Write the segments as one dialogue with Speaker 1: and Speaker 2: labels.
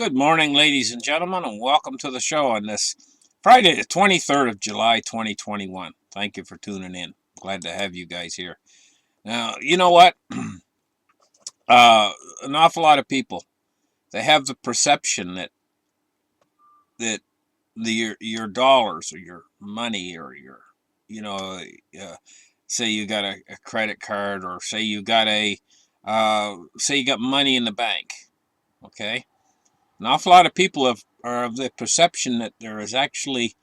Speaker 1: Good morning, ladies and gentlemen, and welcome to the show on this Friday, the 23rd of July, 2021. Thank you for tuning in. Glad to have you guys here. Now, you know what? Uh, an awful lot of people, they have the perception that your dollars or your money or your, you know, uh, say you got a credit card, or say you got money in the bank, okay? An awful lot of people are of the perception that there is actually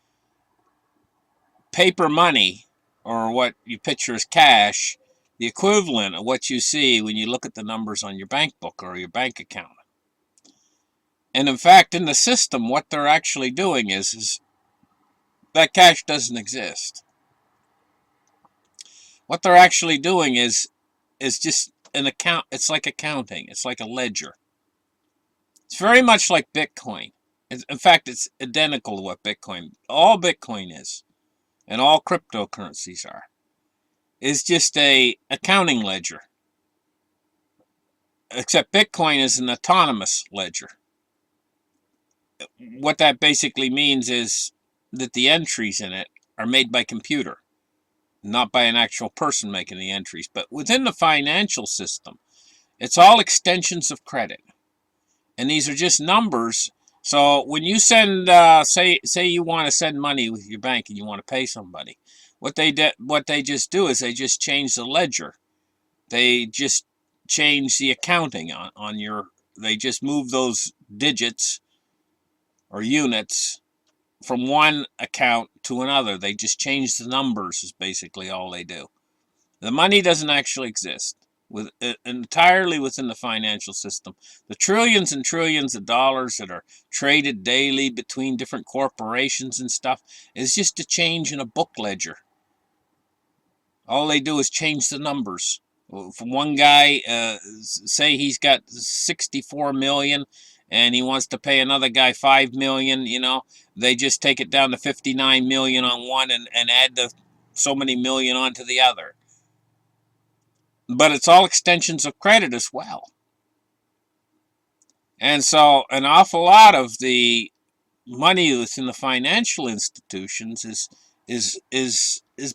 Speaker 1: paper money, or what you picture as cash, the equivalent of what you see when you look at the numbers on your bank book or your bank account. And in fact, in the system, what they're actually doing is that cash doesn't exist. What they're actually doing is just an account. It's like accounting. It's like a ledger. It's very much like Bitcoin. In fact, it's identical to what all Bitcoin is, and all cryptocurrencies are. Is just a accounting ledger. Except Bitcoin is an autonomous ledger. What that basically means is that the entries in it are made by computer, not by an actual person making the entries. But within the financial system, it's all extensions of credit. And these are just numbers. So when you send, say you want to send money with your bank and you want to pay somebody, what they just do is they just change the ledger. They just change the accounting on your, they just move those digits or units from one account to another. They just change the numbers is basically all they do. The money doesn't actually exist entirely within the financial system. The trillions and trillions of dollars that are traded daily between different corporations and stuff is just a change in a book ledger. All they do is change the numbers. From one guy, say he's got 64 million and he wants to pay another guy 5 million, they just take it down to 59 million on one and add the so many million onto the other. But it's all extensions of credit as well. And so an awful lot of the money that's in the financial institutions is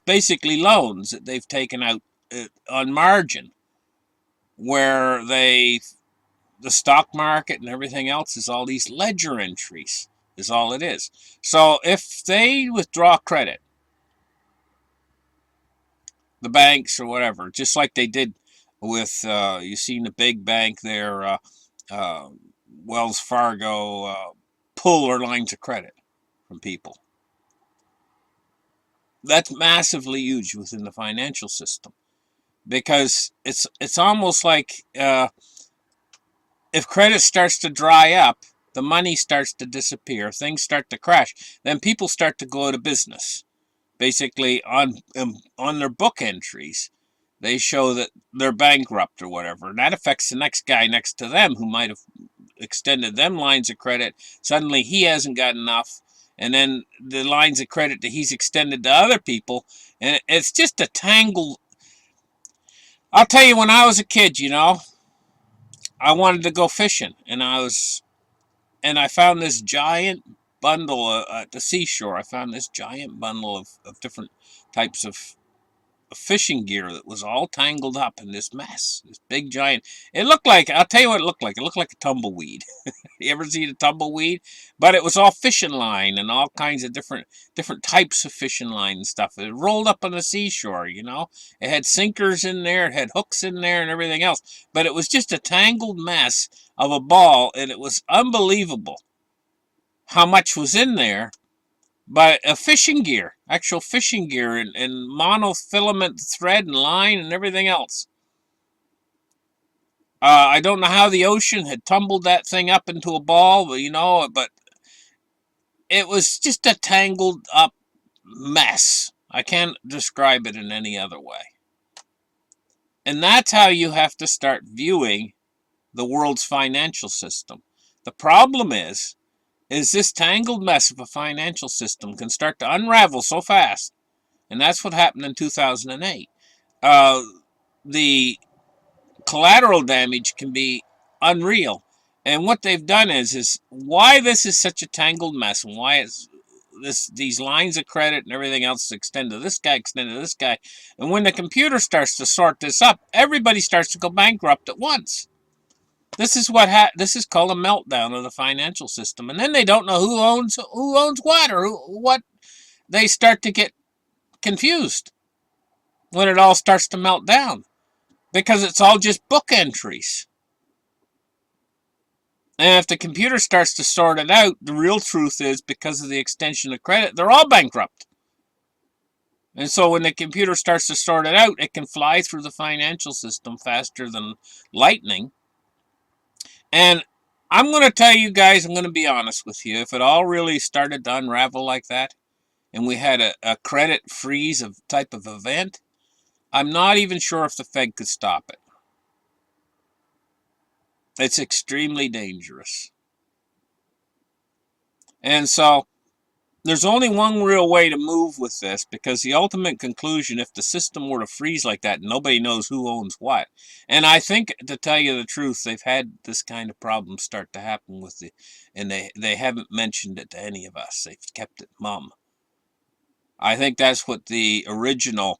Speaker 1: basically loans that they've taken out on margin, where the stock market and everything else is all these ledger entries, is all it is. So if they withdraw credit, the banks or whatever, just like they did with, you seen the big bank there, Wells Fargo, pull their lines of credit from people. That's massively huge within the financial system, because it's almost like, if credit starts to dry up, the money starts to disappear, things start to crash, then people start to go out of business. Basically, on their book entries, they show that they're bankrupt or whatever, and that affects the next guy next to them who might have extended them lines of credit. Suddenly he hasn't got enough, and then the lines of credit that he's extended to other people, and it's just a tangled. I'll tell you, when I was a kid, I wanted to go fishing, and I found this giant bundle at the seashore. I found this giant bundle of different types of fishing gear that was all tangled up in this mess. This big giant. It looked like, I'll tell you what it looked like. It looked like a tumbleweed. You ever see a tumbleweed? But it was all fishing line and all kinds of different types of fishing line and stuff. It rolled up on the seashore, It had sinkers in there, it had hooks in there and everything else. But it was just a tangled mess of a ball, and it was unbelievable how much was in there. But fishing gear, actual fishing gear, and monofilament thread and line and everything else. I don't know how the ocean had tumbled that thing up into a ball, but it was just a tangled up mess. I can't describe it in any other way. And that's how you have to start viewing the world's financial system. The problem is this tangled mess of a financial system can start to unravel so fast. And that's what happened in 2008. The collateral damage can be unreal. And what they've done is why this is such a tangled mess, and why it's these lines of credit and everything else extend to this guy, extend to this guy. And when the computer starts to sort this up, everybody starts to go bankrupt at once. This is this is called a meltdown of the financial system. And then they don't know who owns what, or what. They start to get confused when it all starts to melt down, because it's all just book entries. And if the computer starts to sort it out, the real truth is, because of the extension of credit, they're all bankrupt. And so when the computer starts to sort it out, it can fly through the financial system faster than lightning. And I'm going to tell you guys, I'm going to be honest with you, if it all really started to unravel like that, and we had a credit freeze of type of event, I'm not even sure if the Fed could stop it. It's extremely dangerous. And so there's only one real way to move with this, because the ultimate conclusion, if the system were to freeze like that, nobody knows who owns what. And I think, to tell you the truth, they've had this kind of problem start to happen with and they haven't mentioned it to any of us. They've kept it mum. I think that's what the original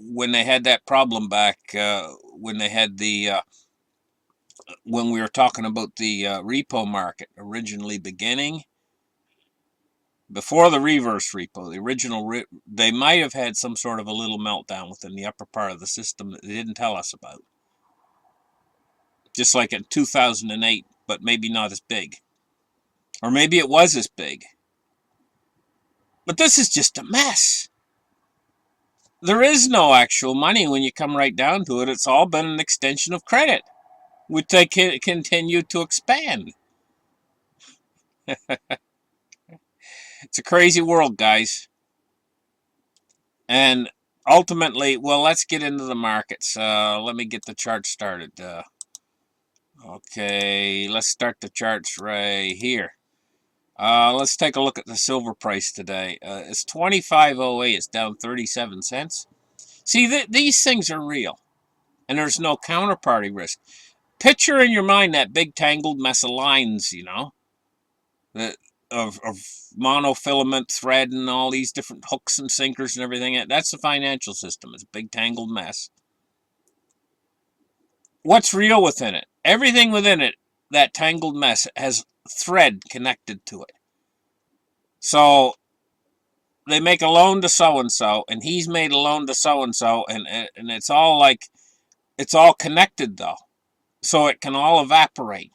Speaker 1: when they had that problem back when they had when we were talking about the repo market originally beginning, before the reverse repo, the original, they might have had some sort of a little meltdown within the upper part of the system that they didn't tell us about. Just like in 2008, but maybe not as big. Or maybe it was as big. But this is just a mess. There is no actual money when you come right down to it. It's all been an extension of credit, which they can continue to expand. It's a crazy world, guys. And ultimately, well, let's get into the markets. Let me get the chart started. Okay, let's start the charts right here. Let's take a look at the silver price today. It's 25.08. It's down 37 cents. See, these things are real, and there's no counterparty risk. Picture in your mind that big tangled mess of lines, you know, of monofilament thread and all these different hooks and sinkers and everything. That's the financial system. It's a big tangled mess. What's real within it? Everything within it, that tangled mess, has thread connected to it. So they make a loan to so-and-so, and he's made a loan to so-and-so, and it's all like, it's all connected though. So it can all evaporate.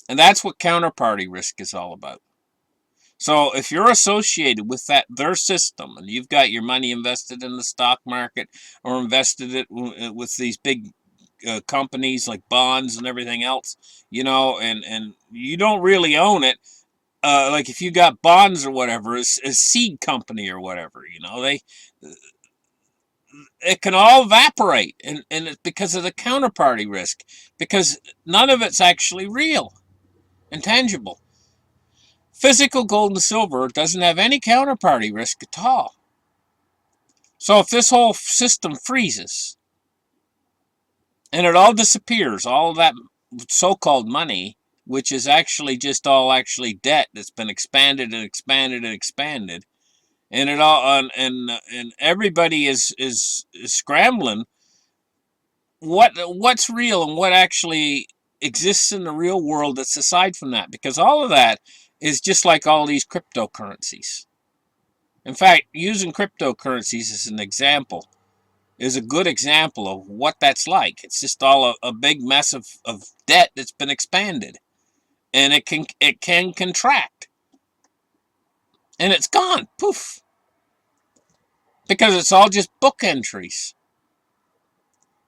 Speaker 1: And that's what counterparty risk is all about. So if you're associated with their system, and you've got your money invested in the stock market, or invested it with these big companies like bonds and everything else, you know, and you don't really own it, like if you got bonds or whatever, a seed company or whatever, you know, it can all evaporate, and it's because of the counterparty risk, because none of it's actually real and tangible. Physical gold and silver doesn't have any counterparty risk at all. So if this whole system freezes and it all disappears, all of that so-called money, which is actually just all actually debt that's been expanded and expanded and expanded, and it all and everybody is scrambling. What's real and what actually exists in the real world that's aside from that? Because all of that is just like all these cryptocurrencies. In fact, using cryptocurrencies as an example is a good example of what that's like. It's just all a big mess of debt that's been expanded, and it can contract, and it's gone, poof, because it's all just book entries.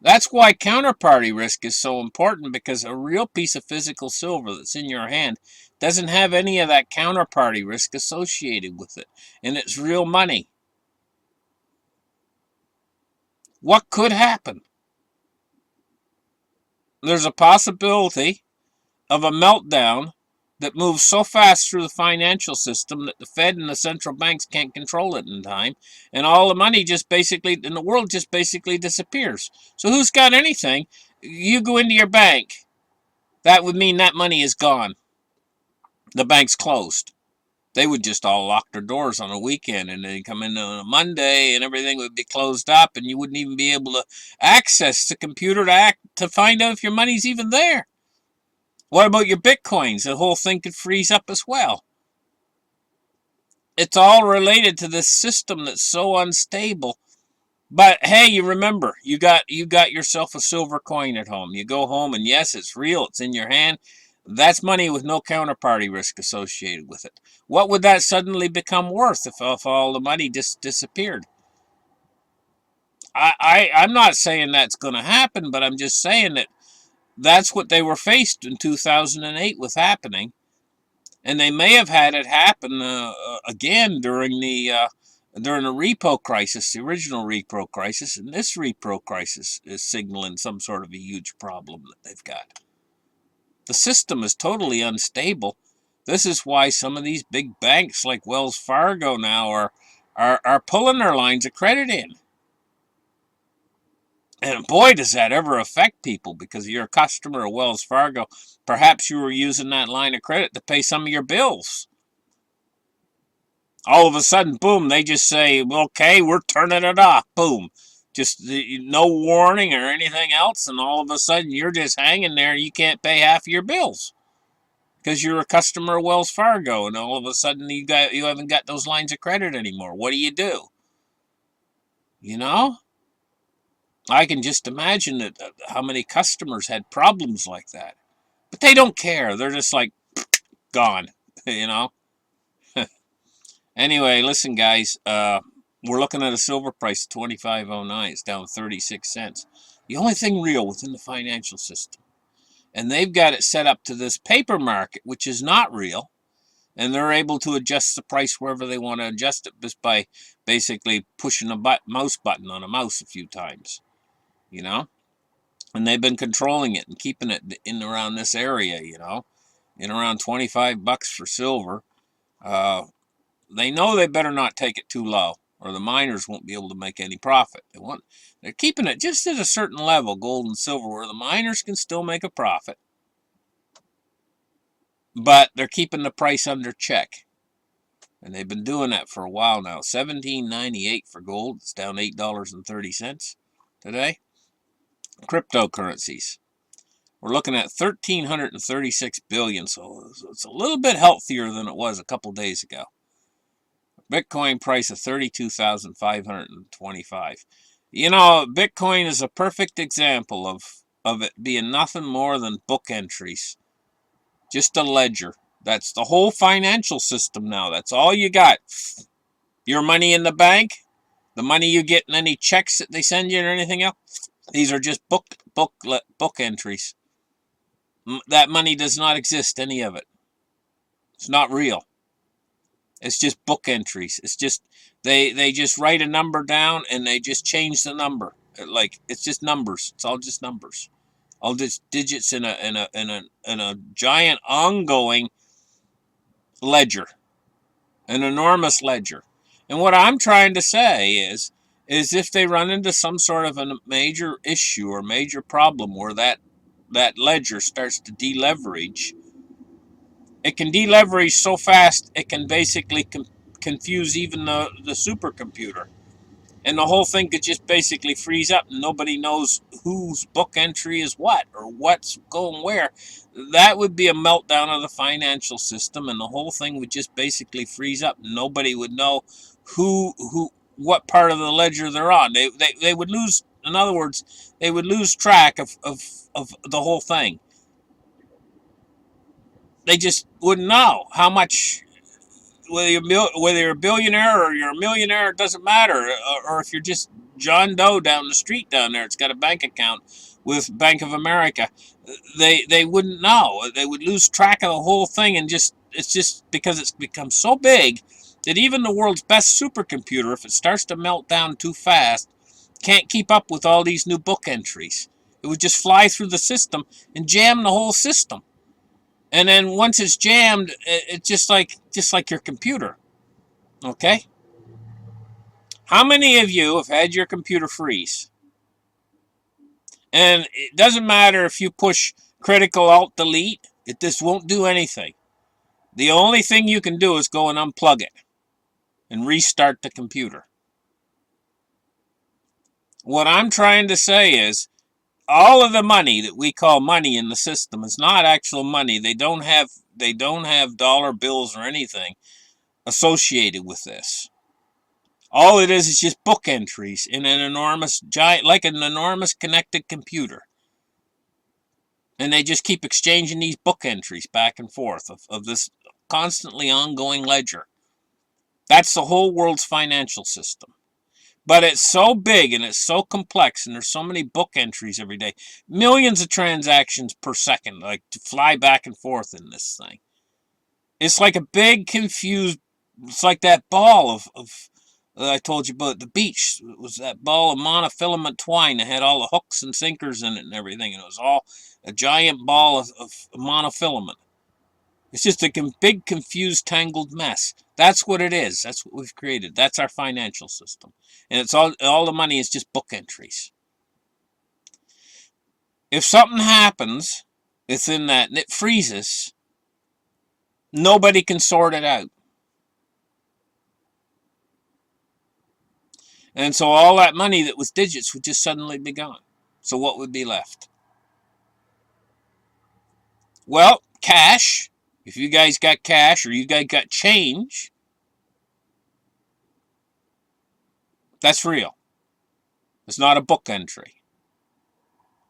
Speaker 1: That's why counterparty risk is so important, because a real piece of physical silver that's in your hand doesn't have any of that counterparty risk associated with it, and it's real money. What could happen? There's a possibility of a meltdown that moves so fast through the financial system that the Fed and the central banks can't control it in time, and all the money just basically in the world just basically disappears. So who's got anything? You go into your bank, that would mean that money is gone. The bank's closed. They would just all lock their doors on a weekend, and then come in on a Monday and everything would be closed up, and you wouldn't even be able to access the computer to find out if your money's even there. What about your bitcoins? The whole thing could freeze up as well. It's all related to this system that's so unstable. But hey, you remember, you got yourself a silver coin at home. You go home and yes, it's real, it's in your hand. That's money with no counterparty risk associated with it. What would that suddenly become worth if all the money just disappeared? I'm not saying that's going to happen, but I'm just saying that that's what they were faced in 2008 with happening. And they may have had it happen again during the repo crisis, the original repo crisis, and this repo crisis is signaling some sort of a huge problem that they've got. The system is totally unstable. This is why some of these big banks like Wells Fargo now are pulling their lines of credit in. And boy, does that ever affect people, because you're a customer of Wells Fargo. Perhaps you were using that line of credit to pay some of your bills. All of a sudden, boom, they just say, okay, we're turning it off. Boom. Just no warning or anything else, and all of a sudden you're just hanging there and you can't pay half of your bills because you're a customer of Wells Fargo, and all of a sudden you haven't got those lines of credit anymore. What do? You know? I can just imagine that how many customers had problems like that. But they don't care. They're just like, gone, you know? Anyway, listen, guys. We're looking at a silver price of $25.09. It's down 36 cents. The only thing real within the financial system. And they've got it set up to this paper market, which is not real. And they're able to adjust the price wherever they want to adjust it just by basically pushing a mouse button on a mouse a few times. You know? And they've been controlling it and keeping it in around this area, you know? In around 25 bucks for silver. They know they better not take it too low, or the miners won't be able to make any profit. They're keeping it just at a certain level, gold and silver, where the miners can still make a profit. But they're keeping the price under check. And they've been doing that for a while now. $17.98 for gold. It's down $8.30 today. Cryptocurrencies. We're looking at 1,336 billion, so it's a little bit healthier than it was a couple days ago. Bitcoin price of 32,525. You know, Bitcoin is a perfect example of it being nothing more than book entries. Just a ledger. That's the whole financial system now. That's all you got. Your money in the bank, the money you get in any checks that they send you or anything else, these are just book entries. That money does not exist, any of it. It's not real. It's just book entries. It's just they just write a number down and they just change the number. Like, it's just numbers. It's all just numbers. All just digits in a giant ongoing ledger. An enormous ledger. And what I'm trying to say is if they run into some sort of a major issue or major problem where that ledger starts to deleverage, it can deleverage so fast it can basically confuse even the supercomputer. And the whole thing could just basically freeze up and nobody knows whose book entry is what or what's going where. That would be a meltdown of the financial system, and the whole thing would just basically freeze up. Nobody would know what part of the ledger they're on. They would lose, in other words, they would lose track of the whole thing. They just wouldn't know how much, whether you're a billionaire or you're a millionaire, it doesn't matter. Or if you're just John Doe down the street down there, it's got a bank account with Bank of America. They wouldn't know. They would lose track of the whole thing, and it's just because it's become so big that even the world's best supercomputer, if it starts to melt down too fast, can't keep up with all these new book entries. It would just fly through the system and jam the whole system. And then once it's jammed, it's just like your computer. Okay? How many of you have had your computer freeze? And it doesn't matter if you push critical alt delete, it just won't do anything. The only thing you can do is go and unplug it and restart the computer. What I'm trying to say is all of the money that we call money in the system is not actual money. They don't have dollar bills or anything associated with this. All it is just book entries in an enormous giant, like an enormous connected computer. And they just keep exchanging these book entries back and forth of this constantly ongoing ledger. That's the whole world's financial system. But it's so big and it's so complex, and there's so many book entries every day. Millions of transactions per second, like to fly back and forth in this thing. It's like a big confused, it's like that ball of I told you about at the beach. It was that ball of monofilament twine that had all the hooks and sinkers in it and everything, and it was all a giant ball of monofilament. It's just a big, confused, tangled mess. That's what it is. That's what we've created. That's our financial system. And it's all the money is just book entries. If something happens within that and it freezes, nobody can sort it out. And so all that money that was digits would just suddenly be gone. So what would be left? Well, cash. If you guys got cash or you guys got change, that's real. It's not a book entry.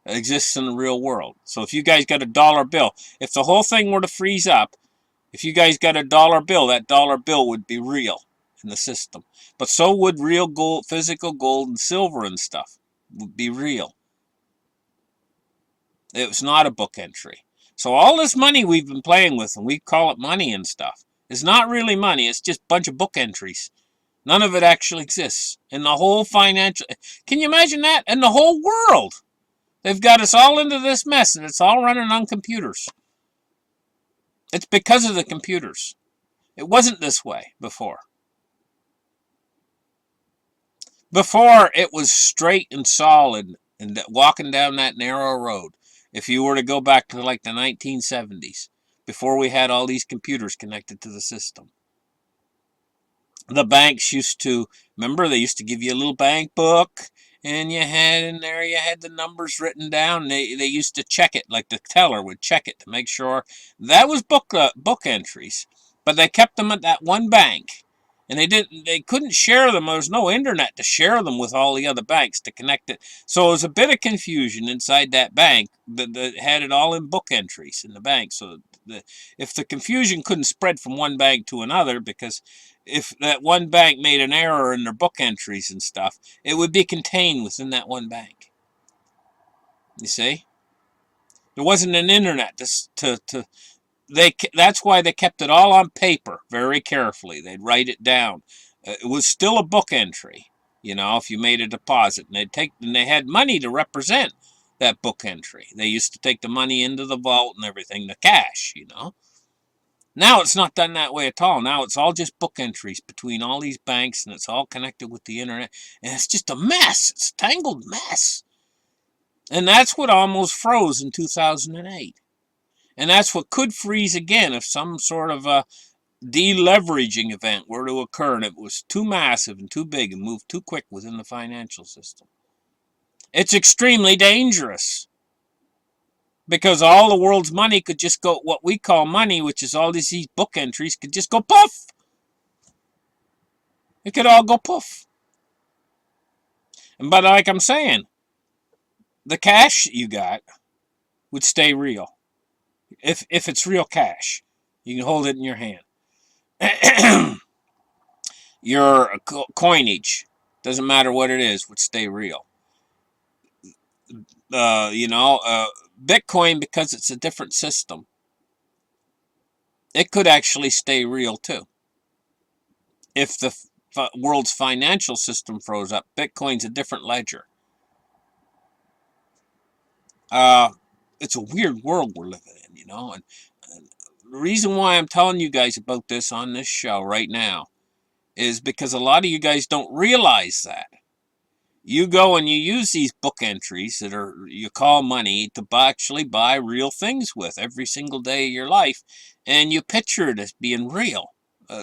Speaker 1: It exists in the real world. So if you guys got a dollar bill, if the whole thing were to freeze up, if you guys got a dollar bill, that dollar bill would be real in the system. But so would real gold, physical gold and silver and stuff would be real. It was not a book entry. So all this money we've been playing with, and we call it money and stuff, is not really money. It's just a bunch of book entries. None of it actually exists. In the whole financial... Can you imagine that? In the whole world. They've got us all into this mess, and it's all running on computers. It's because of the computers. It wasn't this way before. Before, it was straight and solid, and walking down that narrow road. If you were to go back to like the 1970s, before we had all these computers connected to the system. The banks used to, remember, they used to give you a little bank book, and you had in there, you had the numbers written down. And they used to check it, like the teller would check it to make sure that was book entries. But they kept them at that one bank, and they couldn't share them. There was no internet to share them with all the other banks to connect it. So it was a bit of confusion inside that bank that had it all in book entries in the bank. So if the confusion couldn't spread from one bank to another, because if that one bank made an error in their book entries and stuff, it would be contained within that one bank. You see? There wasn't an internet that's why they kept it all on paper very carefully. They'd write it down. It was still a book entry, if you made a deposit. And they had money to represent that book entry. They used to take the money into the vault and everything, the cash, Now it's not done that way at all. Now it's all just book entries between all these banks, and it's all connected with the internet. And it's just a mess. It's a tangled mess. And that's what almost froze in 2008. And that's what could freeze again if some sort of a deleveraging event were to occur and it was too massive and too big and moved too quick within the financial system. It's extremely dangerous. Because all the world's money could just go, what we call money, which is all these book entries, could just go poof. It could all go poof. But like I'm saying, the cash you got would stay real. If it's real cash, you can hold it in your hand. Your coinage, doesn't matter what it is, would stay real. Bitcoin, because it's a different system, it could actually stay real too. If the world's financial system froze up, Bitcoin's a different ledger. It's a weird world we're living in, and the reason why I'm telling you guys about this on this show right now is because a lot of you guys don't realize that. You go and you use these book entries that are you call money to actually buy real things with every single day of your life, and you picture it as being real.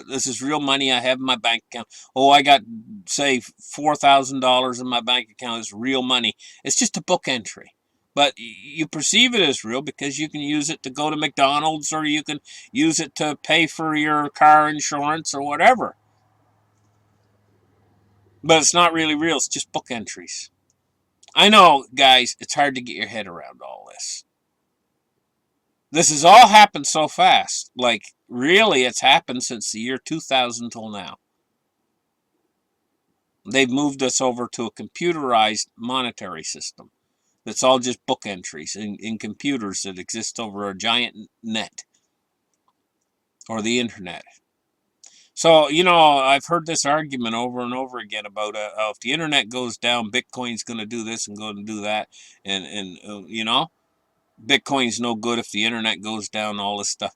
Speaker 1: This is real money I have in my bank account. Oh, I got, say, $4,000 in my bank account. It's real money. It's just a book entry. But you perceive it as real because you can use it to go to McDonald's, or you can use it to pay for your car insurance or whatever. But it's not really real. It's just book entries. I know, guys, it's hard to get your head around all this. This has all happened so fast. Like, really, it's happened since the year 2000 till now. They've moved us over to a computerized monetary system. That's all just book entries in computers that exist over a giant net or the internet. So, I've heard this argument over and over again about if the internet goes down, Bitcoin's going to do this and going to do that. And Bitcoin's no good if the internet goes down, all this stuff.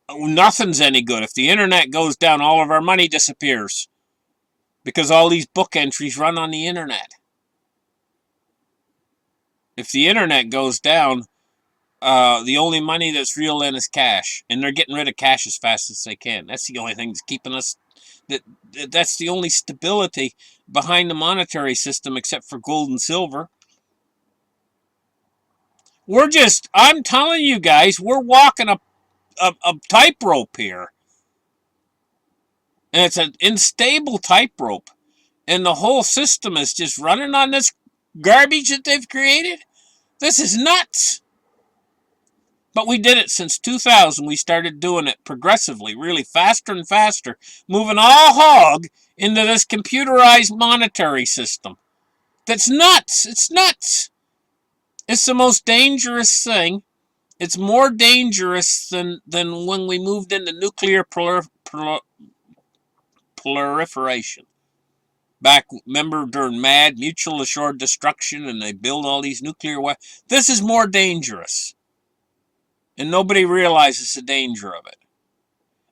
Speaker 1: Nothing's any good. If the internet goes down, all of our money disappears. Because all these book entries run on the internet. If the internet goes down, the only money that's real then is cash. And they're getting rid of cash as fast as they can. That's the only thing that's keeping us... That's the only stability behind the monetary system except for gold and silver. I'm telling you guys, we're walking a tightrope here. And it's an unstable tightrope. And the whole system is just running on this garbage that they've created. This is nuts. But we did it since 2000. We started doing it progressively, really faster and faster, moving all hog into this computerized monetary system. That's nuts. It's nuts. It's the most dangerous thing. It's more dangerous than when we moved into nuclear proliferation. Back, remember, during MAD, mutual assured destruction, and they build all these nuclear weapons. This is more dangerous. And nobody realizes the danger of it.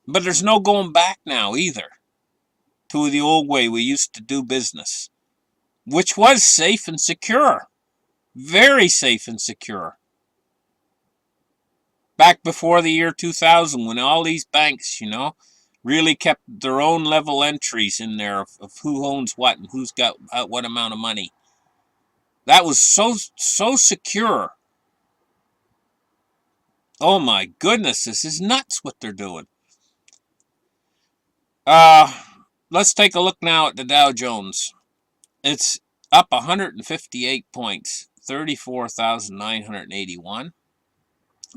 Speaker 1: But there's no going back now either to the old way we used to do business, which was safe and secure. Very safe and secure. Back before the year 2000, when all these banks, really kept their own level entries in there of who owns what and who's got what amount of money. That was so secure. Oh my goodness, this is nuts what they're doing. Let's take a look now at the Dow Jones. It's up 158 points, 34,981.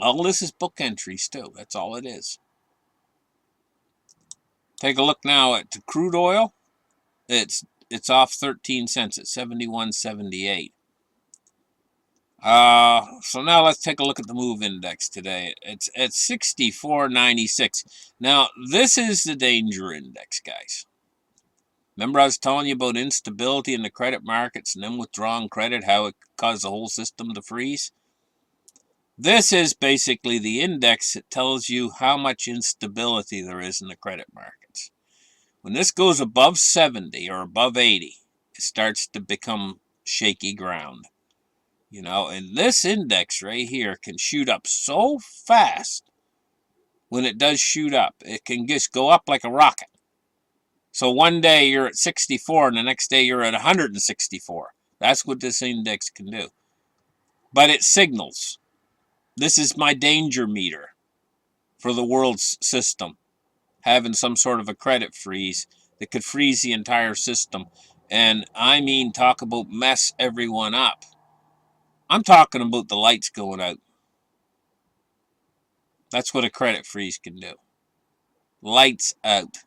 Speaker 1: All this is book entries too. That's all it is. Take a look now at the crude oil. It's off 13 cents at 71.78. So now let's take a look at the MOVE index today. It's at 64.96. Now, this is the danger index, guys. Remember I was telling you about instability in the credit markets and then withdrawing credit, how it caused the whole system to freeze? This is basically the index that tells you how much instability there is in the credit markets. When this goes above 70 or above 80, it starts to become shaky ground. And this index right here can shoot up so fast. When it does shoot up, it can just go up like a rocket. So one day you're at 64 and the next day you're at 164. That's what this index can do. But it signals. This is my danger meter for the world's system. Having some sort of a credit freeze that could freeze the entire system. And I mean, talk about mess everyone up. I'm talking about the lights going out. That's what a credit freeze can do. Lights out.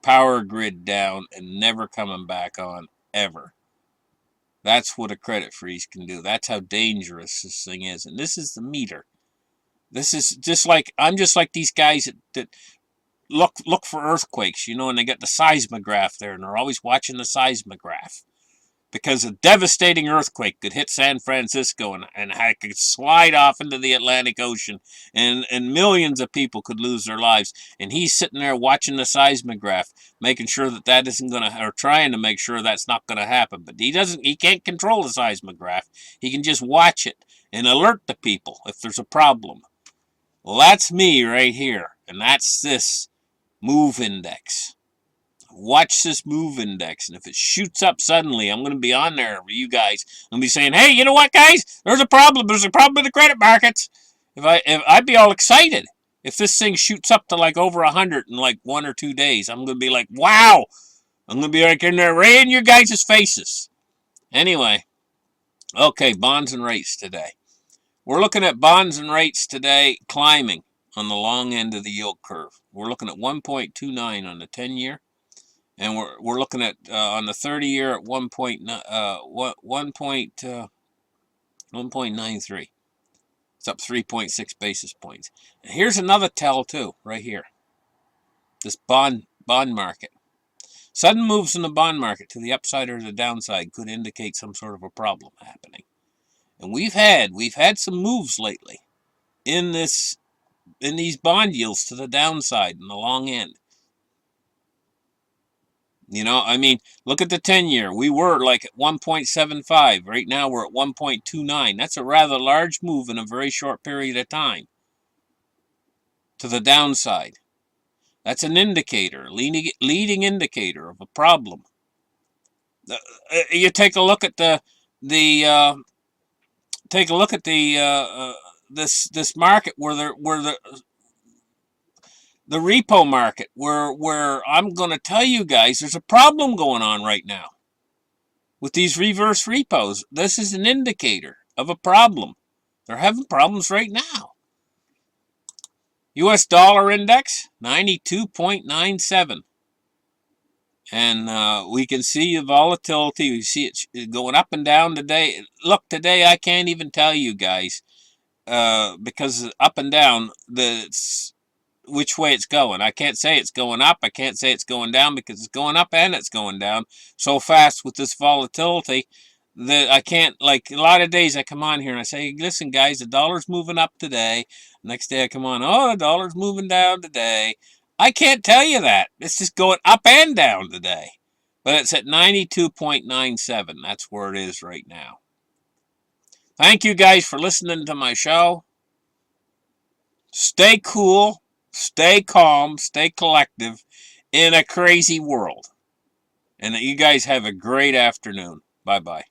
Speaker 1: Power grid down and never coming back on, ever. That's what a credit freeze can do. That's how dangerous this thing is. And this is the meter. This is just like, I'm just like these guys that look for earthquakes, and they got the seismograph there, and they're always watching the seismograph. because a devastating earthquake could hit San Francisco and could slide off into the Atlantic Ocean, and millions of people could lose their lives. And he's sitting there watching the seismograph, making sure that isn't going to, or trying to make sure that's not going to happen. But he can't control the seismograph. He can just watch it and alert the people if there's a problem. Well, that's me right here, and that's this move index. Watch this move index, and if it shoots up suddenly, I'm going to be on there for you guys. I'm going to be saying, hey, you know what, guys? There's a problem. There's a problem with the credit markets. If I'd be all excited. If this thing shoots up to like over 100 in like 1 or 2 days, I'm going to be like, wow. I'm going to be like in there right in your guys' faces. Anyway, okay, bonds and rates today. We're looking at bonds and rates today climbing on the long end of the yield curve. We're looking at 1.29 on the 10-year. And we're looking at on the 30-year at 1.93. It's up 3.6 basis points. And here's another tell too, right here. This bond market. Sudden moves in the bond market to the upside or the downside could indicate some sort of a problem happening. And we've had some moves lately in these bond yields to the downside in the long end. You know, I mean, look at the 10-year. We were like at 1.75. Right now we're at 1.29. That's a rather large move in a very short period of time to the downside. That's an indicator, leading indicator of a problem. You take a look at this market where the repo market, where I'm going to tell you guys there's a problem going on right now with these reverse repos. This is an indicator of a problem. They're having problems right now. U.S. dollar index, 92.97. And we can see the volatility. We see it going up and down today. Look, today I can't even tell you guys because up and down, which way it's going. I can't say it's going up. I can't say it's going down because it's going up and it's going down so fast with this volatility that I can't, like a lot of days I come on here and I say, listen guys, the dollar's moving up today. Next day I come on, oh, the dollar's moving down today. I can't tell you that. It's just going up and down today. But it's at 92.97. That's where it is right now. Thank you guys for listening to my show. Stay cool. Stay calm, stay collective in a crazy world. And that you guys have a great afternoon. Bye-bye.